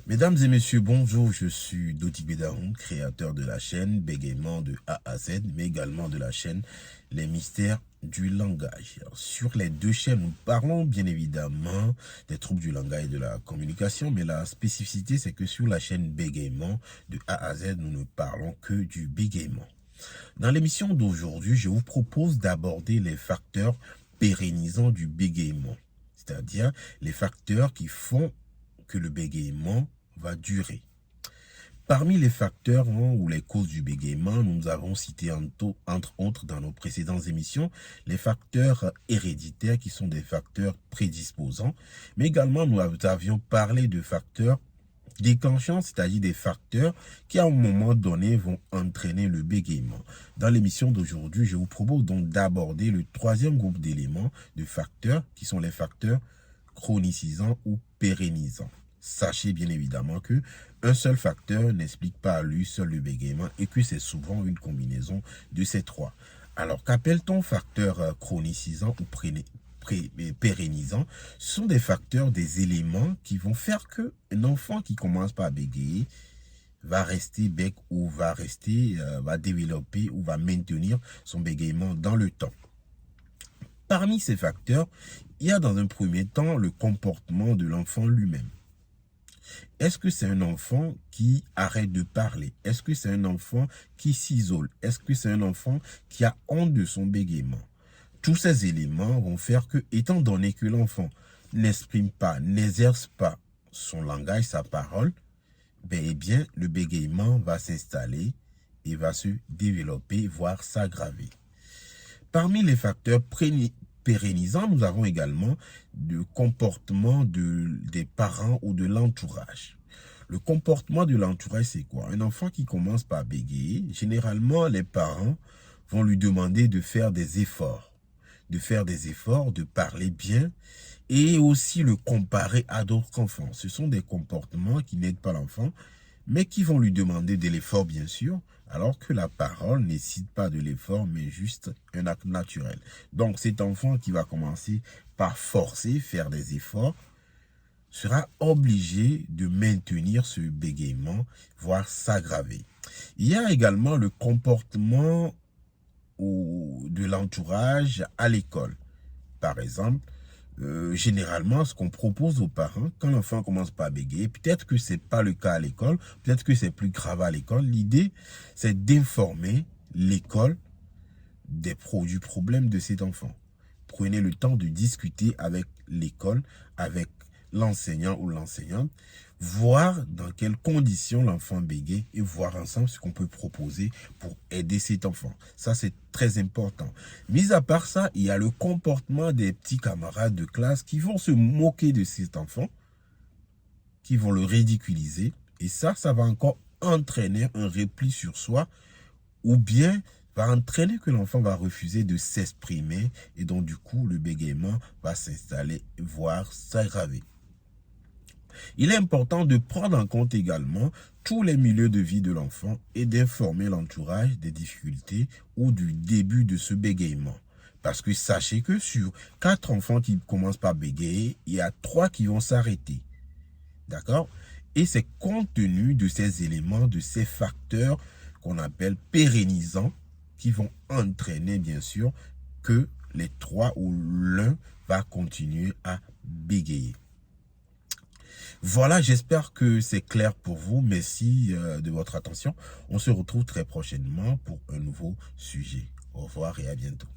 Mesdames et messieurs, bonjour, je suis Dodi Bedaoun, créateur de la chaîne Bégaiement de A à Z, mais également de la chaîne Les Mystères du Langage. Sur les deux chaînes, nous parlons bien évidemment des troubles du langage et de la communication, mais la spécificité, c'est que sur la chaîne Bégaiement de A à Z, nous ne parlons que du bégaiement. Dans l'émission d'aujourd'hui, je vous propose d'aborder les facteurs pérennisants du bégaiement, c'est-à-dire les facteurs qui font que le bégaiement va durer. Parmi les facteurs ou les causes du bégaiement, nous avons cité entre autres dans nos précédentes émissions les facteurs héréditaires qui sont des facteurs prédisposants, mais également nous avions parlé de facteurs déclenchants, c'est-à-dire des facteurs qui à un moment donné vont entraîner le bégaiement. Dans l'émission d'aujourd'hui, je vous propose donc d'aborder le troisième groupe d'éléments de facteurs qui sont les facteurs chronicisants ou pérennisants. Sachez bien évidemment que un seul facteur n'explique pas à lui seul le bégaiement et que c'est souvent une combinaison de ces trois. Alors, qu'appelle-t-on facteur chronicisant ou pérennisant? Ce sont des facteurs, des éléments qui vont faire que un enfant qui commence par bégayer va rester bec ou va développer ou va maintenir son bégaiement dans le temps. Parmi ces facteurs, il y a dans un premier temps le comportement de l'enfant lui-même. Est-ce que c'est un enfant qui arrête de parler? Est-ce que c'est un enfant qui s'isole? Est-ce que c'est un enfant qui a honte de son bégaiement? Tous ces éléments vont faire que, étant donné que l'enfant n'exprime pas, n'exerce pas son langage, sa parole, eh bien, le bégaiement va s'installer et va se développer, voire s'aggraver. Parmi les facteurs pérennisants, nous avons également le comportement des parents ou de l'entourage. Le comportement de l'entourage, c'est quoi? Un enfant qui commence par bégayer, généralement, les parents vont lui demander de faire des efforts, de parler bien et aussi le comparer à d'autres enfants. Ce sont des comportements qui n'aident pas l'enfant, mais qui vont lui demander de l'effort, bien sûr, alors que la parole ne nécessite pas de l'effort, mais juste un acte naturel. Donc, cet enfant qui va commencer par forcer, faire des efforts, sera obligé de maintenir ce bégaiement, voire s'aggraver. Il y a également le comportement de l'entourage à l'école. Par exemple, généralement, ce qu'on propose aux parents, quand l'enfant commence par bégayer, peut-être que ce n'est pas le cas à l'école, peut-être que c'est plus grave à l'école. L'idée, c'est d'informer l'école du problème de cet enfant. Prenez le temps de discuter avec l'école, avec l'enseignant ou l'enseignante, voir dans quelles conditions l'enfant bégaye et voir ensemble ce qu'on peut proposer pour aider cet enfant. Ça, c'est très important. Mis à part ça, il y a le comportement des petits camarades de classe qui vont se moquer de cet enfant, qui vont le ridiculiser. Et ça va encore entraîner un repli sur soi ou bien va entraîner que l'enfant va refuser de s'exprimer et donc du coup le bégaiement va s'installer, voire s'aggraver. Il est important de prendre en compte également tous les milieux de vie de l'enfant et d'informer l'entourage des difficultés ou du début de ce bégaiement. Parce que sachez que sur 4 enfants qui commencent par bégayer, il y a 3 qui vont s'arrêter. D'accord? Et c'est compte tenu de ces éléments, de ces facteurs qu'on appelle pérennisants, qui vont entraîner bien sûr que les 3 ou l'un va continuer à bégayer. Voilà, j'espère que c'est clair pour vous. Merci de votre attention. On se retrouve très prochainement pour un nouveau sujet. Au revoir et à bientôt.